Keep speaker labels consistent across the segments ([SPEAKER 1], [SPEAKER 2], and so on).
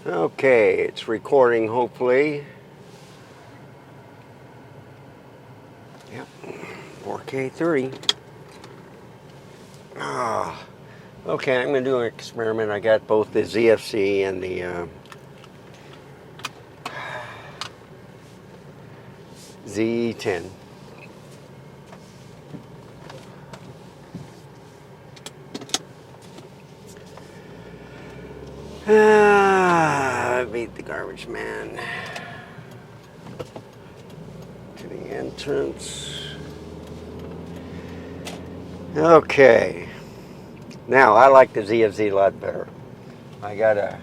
[SPEAKER 1] Okay, it's recording hopefully. Yep, 4K 30. Okay, I'm going to do an experiment. I got both the ZFC and the ZV-E10. Beat the garbage man to the entrance. Okay. Now, I like the ZFC a lot better. I got a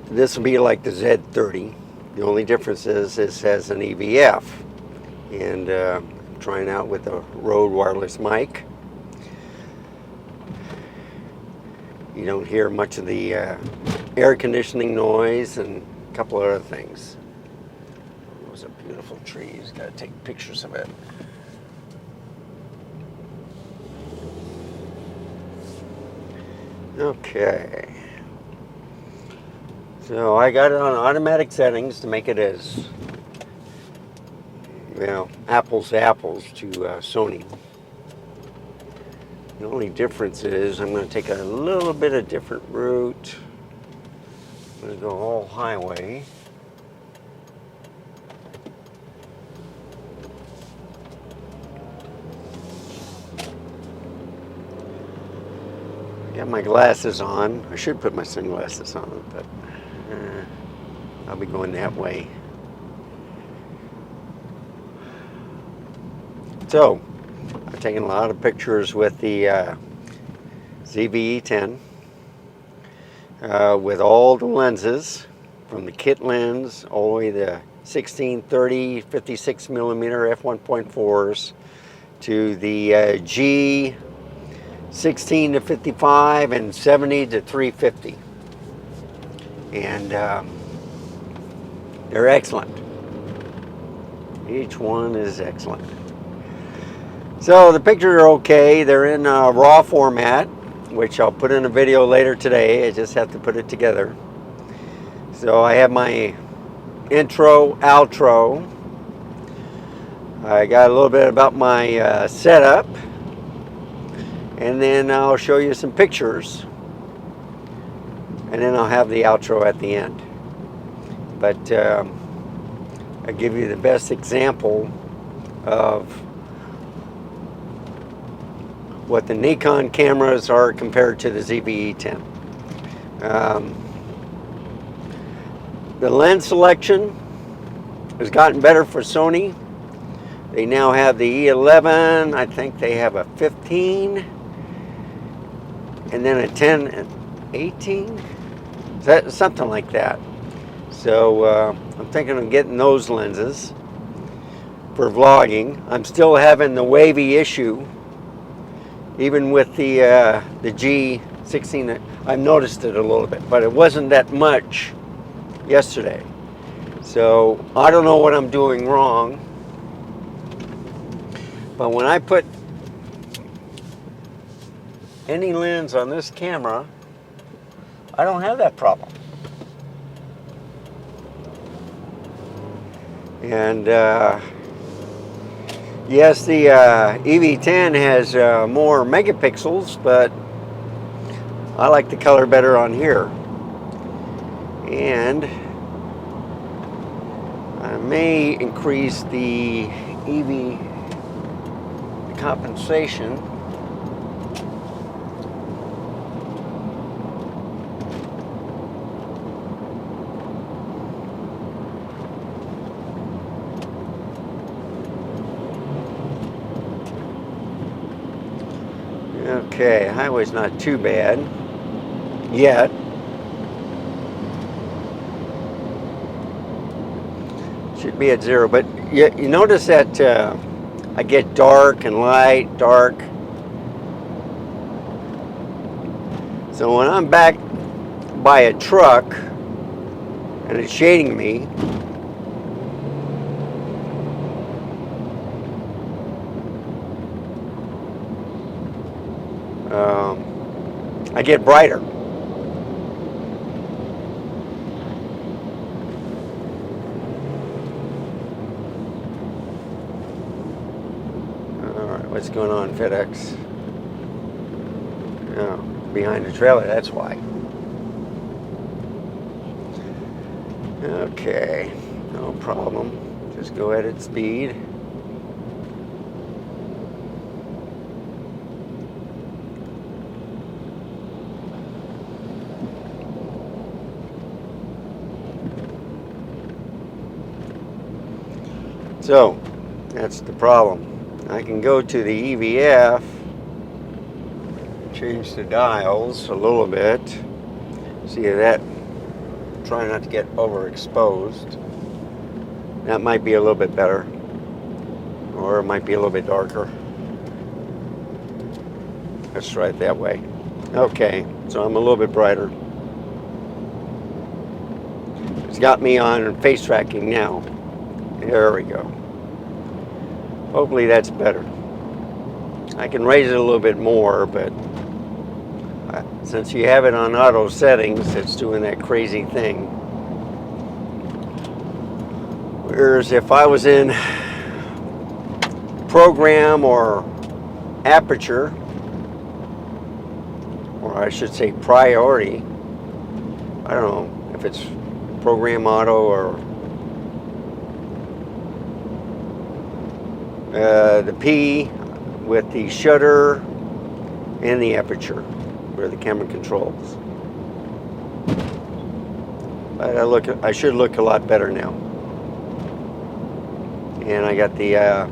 [SPEAKER 1] this will be like the Z30. The only difference is this has an EVF, and I'm trying out with a Rode wireless mic. You don't hear much of the air conditioning noise and a couple of other things. Those are beautiful trees. Got to take pictures of it. Okay. So I got it on automatic settings to make it as, well, apples to apples to Sony. The only difference is I'm going to take a little bit of different route. I'm going to go all highway. Got my glasses on. I should put my sunglasses on, but I'll be going that way. So, I've taken a lot of pictures with the ZV-E10 with all the lenses, from the kit lens all the way to 16, 30, 56 millimeter f1.4s to the G 16 to 55 and 70 to 350. And they're excellent. Each one is excellent. So the pictures are okay. They're in RAW format, which I'll put in a video later today. I just have to put it together. So I have my intro, outro. I got a little bit about my setup. And then I'll show you some pictures. And then I'll have the outro at the end. But I'll give you the best example of what the Nikon cameras are compared to the ZV-E10. The lens selection has gotten better for Sony. They now have the E11. I think they have a 15. And then a 10 and 18. Something like that. So I'm thinking of getting those lenses for vlogging. I'm still having the wavy issue, even with the G16. I've noticed it a little bit, but it wasn't that much yesterday. So I don't know what I'm doing wrong. But when I put any lens on this camera, I don't have that problem. And yes, the EV10 has more megapixels, but I like the color better on here. And I may increase the EV compensation. Okay, highway's not too bad yet. Should be at 0, but you notice that I get dark and light, dark. So when I'm back by a truck and it's shading me, I get brighter. Alright, what's going on, FedEx? Oh, behind the trailer, that's why. Okay, no problem. Just go at its speed. So, that's the problem. I can go to the EVF, change the dials a little bit. See that? Try not to get overexposed. That might be a little bit better, or it might be a little bit darker. Let's try it that way. Okay, so I'm a little bit brighter. It's got me on face tracking now. There we go. Hopefully that's better. I can raise it a little bit more, but since you have it on auto settings, it's doing that crazy thing. Whereas if I was in program or aperture, or I should say priority, I don't know if it's program auto or the P with the shutter and the aperture where the camera controls. But I should look a lot better now. And I got the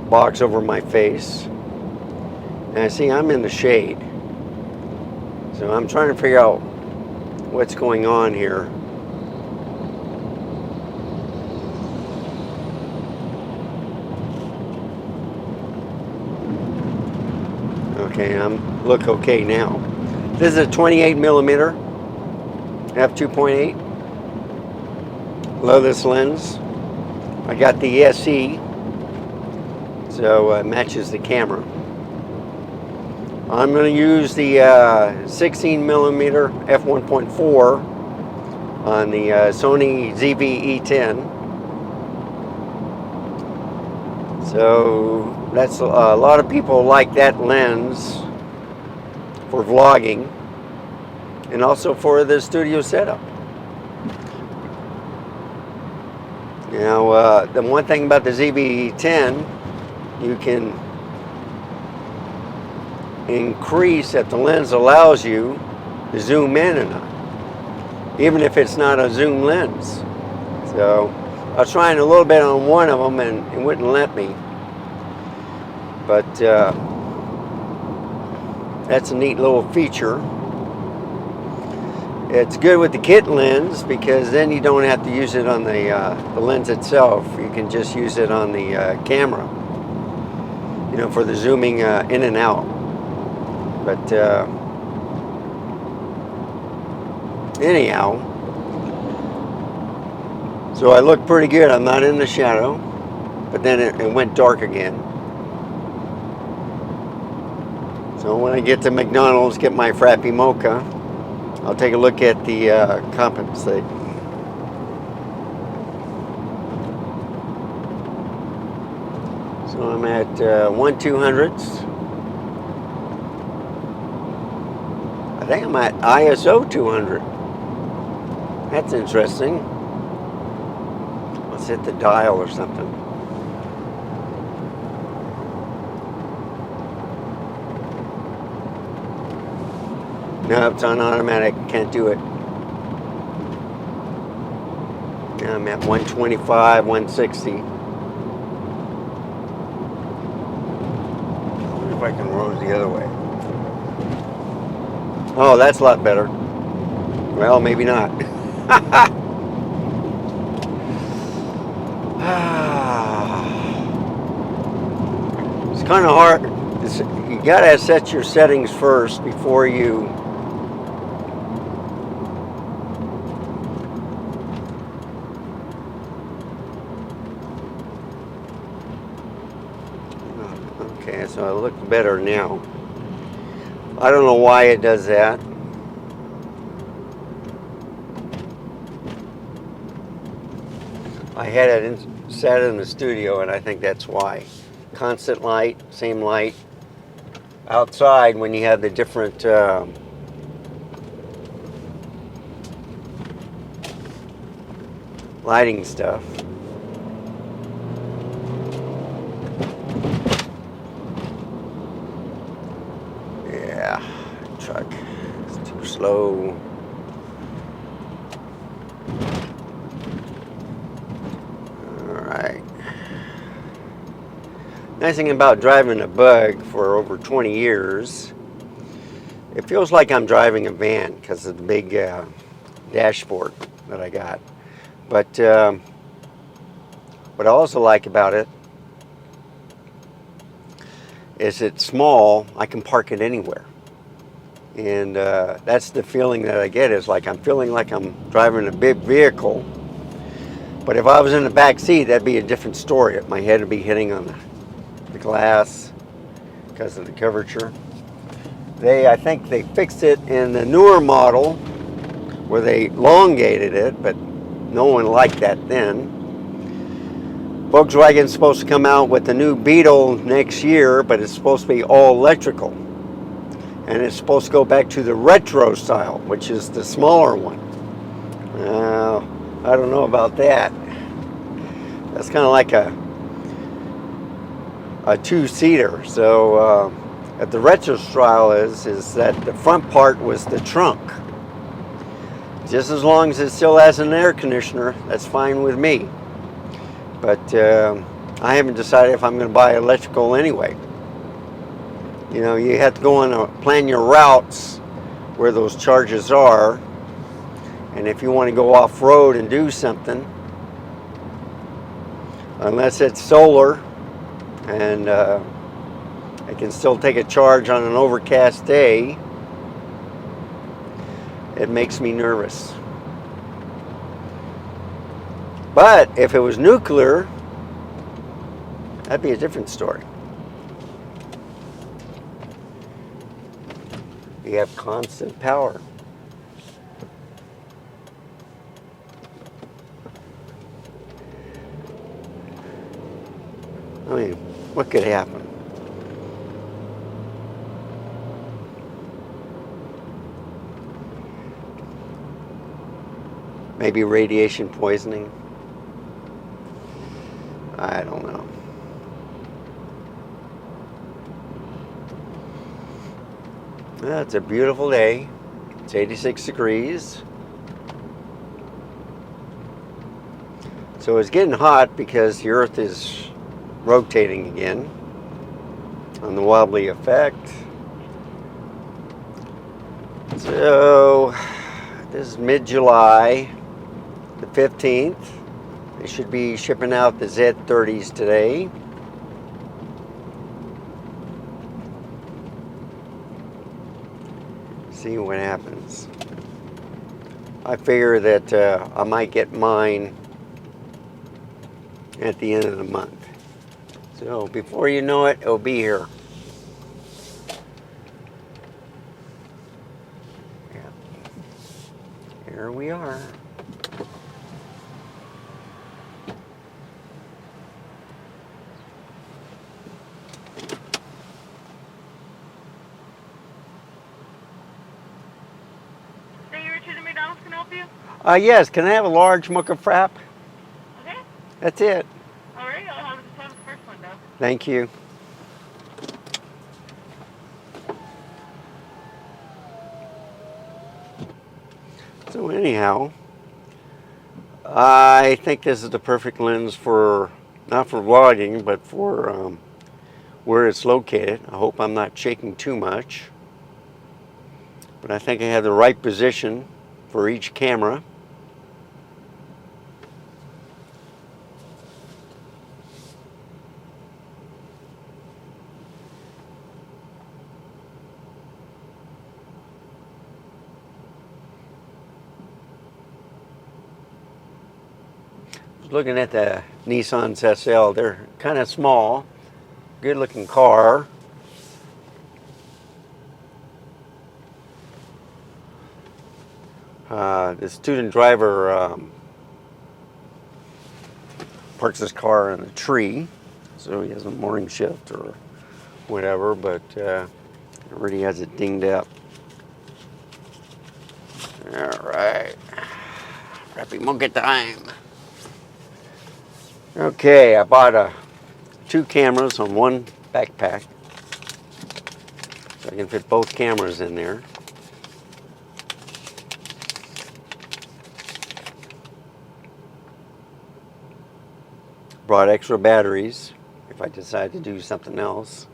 [SPEAKER 1] box over my face. And I see I'm in the shade. So I'm trying to figure out what's going on here. Okay, look okay now. This is a 28 millimeter f2.8. Low-less lens. I got the SE, so it matches the camera. I'm going to use the 16 millimeter f1.4 on the Sony ZV-E10. So that's a lot of people like that lens for vlogging and also for the studio setup. Now the one thing about the ZV-E10, you can increase that the lens allows you to zoom in or not, even if it's not a zoom lens. So I was trying a little bit on one of them and it wouldn't let me. But that's a neat little feature. It's good with the kit lens because then you don't have to use it on the lens itself. You can just use it on the camera, you know, for the zooming in and out. But anyhow, so I look pretty good. I'm not in the shadow, but then it went dark again. So when I get to McDonald's, get my Frappy Mocha, I'll take a look at the compensate. So I'm at 1/200ths. I think I'm at ISO 200. That's interesting. Let's hit the dial or something. No, it's on automatic. Can't do it. Now I'm at 125, 160. I wonder if I can roll the other way. Oh, that's a lot better. Well, maybe not. It's kind of hard. You gotta set your settings first before you okay, so I look better now. I don't know why it does that. I had it set in the studio, and I think that's why. Constant light, same light. Outside, when you have the different lighting stuff. Yeah, truck. It's too slow. Alright. Nice thing about driving a Bug for over 20 years, it feels like I'm driving a van because of the big dashboard that I got. But what I also like about it is it's small. I can park it anywhere. And that's the feeling that I get, is like I'm feeling like I'm driving a big vehicle. But if I was in the back seat, that'd be a different story. My head would be hitting on the glass because of the curvature. I think they fixed it in the newer model where they elongated it, but no one liked that then. Volkswagen's supposed to come out with the new Beetle next year, but it's supposed to be all electrical. And it's supposed to go back to the retro style, which is the smaller one. I don't know about that. That's kind of like a two-seater. So at the retro style is that the front part was the trunk. Just as long as it still has an air conditioner, that's fine with me. But I haven't decided if I'm going to buy electrical anyway. You know, you have to go and plan your routes where those charges are. And if you want to go off-road and do something, unless it's solar and I can still take a charge on an overcast day, it makes me nervous. But if it was nuclear, that'd be a different story. You have constant power. I mean, what could happen? Maybe radiation poisoning. I don't know. Well, it's a beautiful day. It's 86 degrees. So it's getting hot because the Earth is rotating again on the wobbly effect. So this is mid-July, the 15th. They should be shipping out the Z30s today. See what happens. I figure that I might get mine at the end of the month. So before you know it, it'll be here. Yeah. Here we are.
[SPEAKER 2] Can I help you?
[SPEAKER 1] Yes, can I have a large mocha frap?
[SPEAKER 2] Okay.
[SPEAKER 1] That's it.
[SPEAKER 2] All right, I'll have the first one though.
[SPEAKER 1] Thank you. So anyhow, I think this is the perfect lens for, not for vlogging, but for where it's located. I hope I'm not shaking too much. But I think I have the right position for each camera. Looking at the Nissan SL, they're kind of small, good looking car. The student driver parks his car in a tree, so he has a morning shift or whatever, but already has it dinged up. All right, happy monkey time. Okay, I bought 2 cameras on one backpack, so I can fit both cameras in there. Brought extra batteries if I decide to do something else.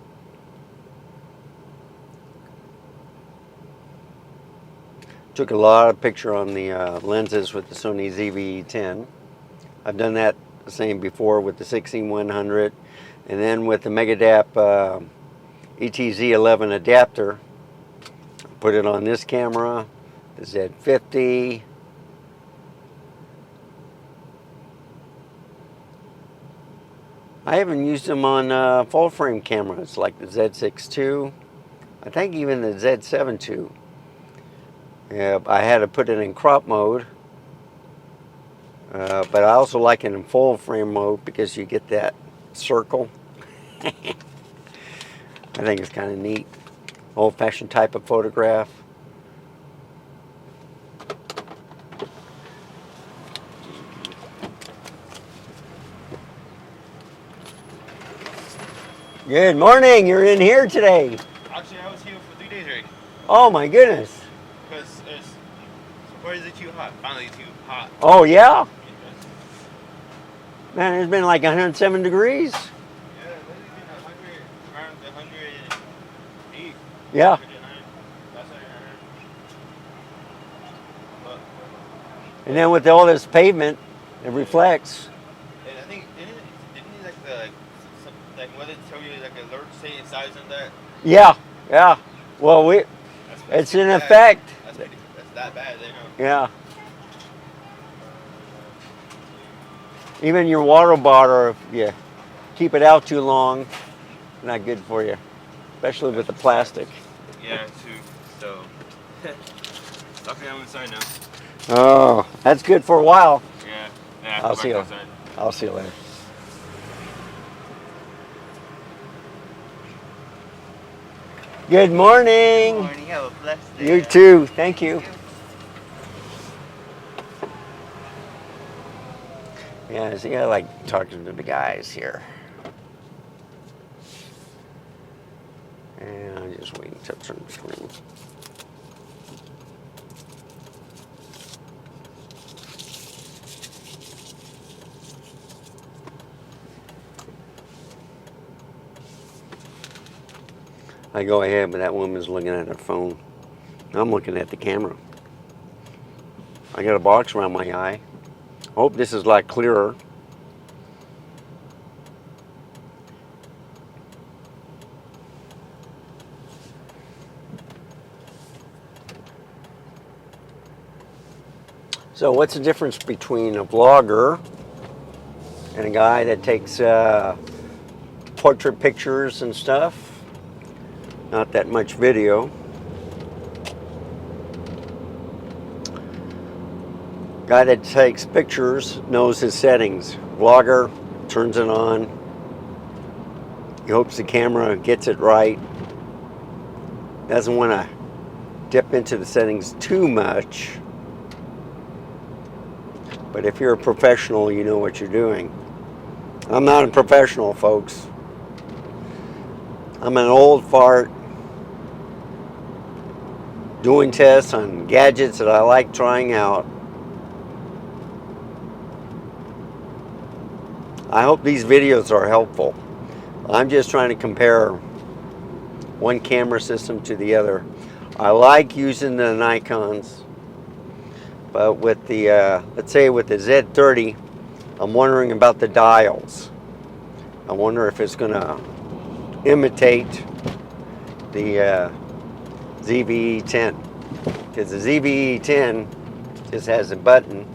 [SPEAKER 1] Took a lot of picture on the lenses with the Sony ZV-E10. I've done that the same before with the 16-100, and then with the Megadap ETZ11 adapter. Put it on this camera, the Z50. I haven't used them on full frame cameras like the Z6 II. I think even the Z7 II. Yeah, I had to put it in crop mode, but I also like it in full frame mode because you get that circle. I think it's kind of neat. Old-fashioned type of photograph. Good morning. You're in here today.
[SPEAKER 3] Actually, I was here for 3 days already.
[SPEAKER 1] Oh my goodness.
[SPEAKER 3] Because it's surprisingly too hot. Finally too hot.
[SPEAKER 1] Oh yeah. Man, it's been like 107 degrees.
[SPEAKER 3] Yeah, lately been 100, around 108.
[SPEAKER 1] Yeah.
[SPEAKER 3] 109. That's what I heard. But,
[SPEAKER 1] And then with all this pavement, it reflects.
[SPEAKER 3] and I think didn't like the like what it tell you like alert say inside and that.
[SPEAKER 1] Yeah, yeah. Well, it's in
[SPEAKER 3] bad.
[SPEAKER 1] effect.
[SPEAKER 3] That's that bad, you know.
[SPEAKER 1] Yeah. Even your water bottle, if you keep it out too long, not good for you, especially with the plastic.
[SPEAKER 3] Yeah, too. So, luckily I'm inside now.
[SPEAKER 1] Oh, that's good for a while.
[SPEAKER 3] Yeah.
[SPEAKER 1] I'll see you. I'll see you later. Good morning.
[SPEAKER 3] Good morning. Have a blessed day.
[SPEAKER 1] You too. Thank you. Yeah, see, I like talking to the guys here. And I'm just waiting to turn the screen. I go ahead, but that woman's looking at her phone. I'm looking at the camera. I got a box around my eye. Hope this is a lot clearer. So what's the difference between a vlogger and a guy that takes portrait pictures and stuff? Not that much video. Guy that takes pictures knows his settings. Vlogger turns it on. He hopes the camera gets it right. Doesn't want to dip into the settings too much. But if you're a professional, you know what you're doing. I'm not a professional, folks. I'm an old fart doing tests on gadgets that I like trying out. I hope these videos are helpful. I'm just trying to compare one camera system to the other. I like using the Nikons, but with the, let's say with the Z30, I'm wondering about the dials. I wonder if it's gonna imitate the ZV-E10, because the ZV-E10 just has a button.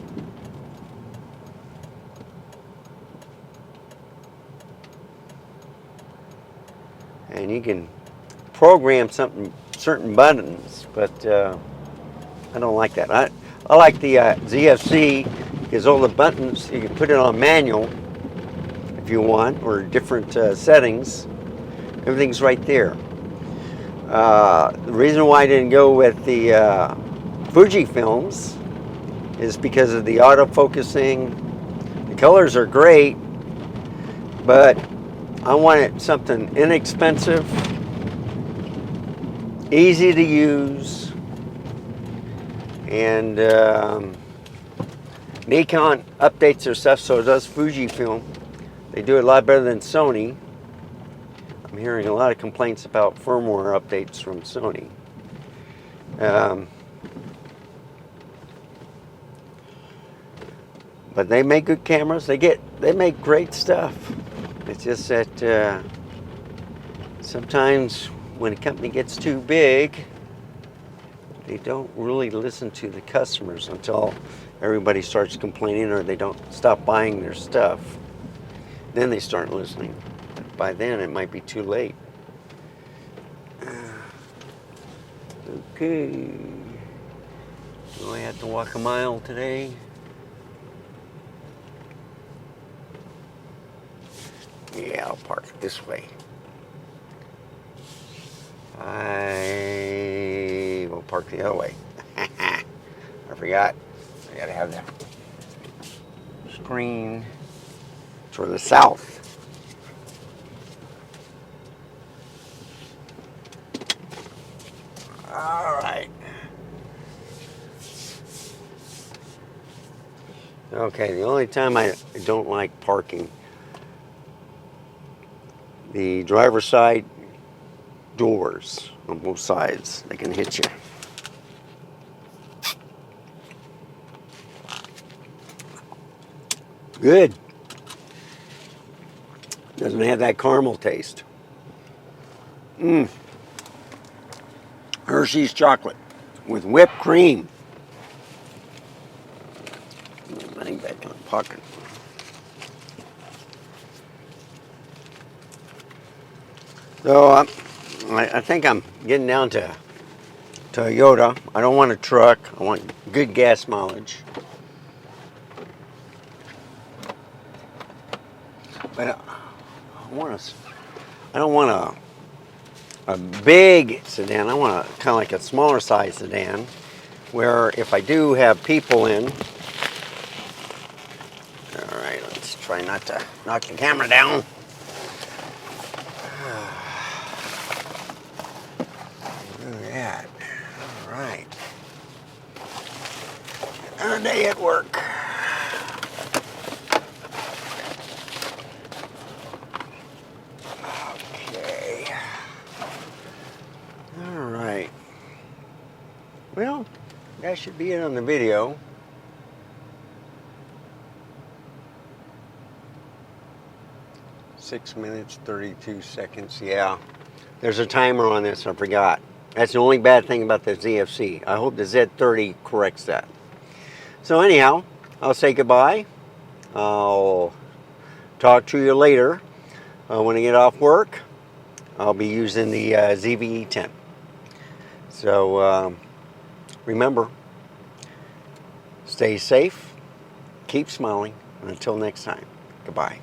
[SPEAKER 1] And you can program certain buttons, but I don't like that. I like the ZFC because all the buttons, you can put it on manual if you want, or different settings. Everything's right there. The reason why I didn't go with the Fuji films is because of the autofocusing. The colors are great, but I wanted something inexpensive, easy to use, and Nikon updates their stuff, so does Fujifilm. They do it a lot better than Sony. I'm hearing a lot of complaints about firmware updates from Sony. But they make good cameras. They make great stuff. It's just that sometimes when a company gets too big, they don't really listen to the customers until everybody starts complaining or they don't stop buying their stuff. Then they start listening. But by then it might be too late. Okay. Do I have to walk a mile today? Yeah, I'll park it this way. I will park the other way. I forgot. I gotta have the screen toward the south. All right. Okay, the only time I don't like parking, the driver's side doors on both sides, they can hit you. Good. Doesn't have that caramel taste. Hershey's chocolate with whipped cream. Money back in the pocket. So I think I'm getting down to Toyota. I don't want a truck. I want good gas mileage. But I don't want a big sedan. I want kind of like a smaller size sedan where if I do have people in. All right, let's try not to knock the camera down. Look at that. All right. Another day at work. Okay. All right. Well, that should be it on the video. Six minutes, 32 seconds. Yeah. There's a timer on this, I forgot. That's the only bad thing about the ZFC. I hope the Z30 corrects that. So anyhow, I'll say goodbye. I'll talk to you later. When I get off work, I'll be using the ZV-E10. So remember, stay safe, keep smiling, and until next time, goodbye.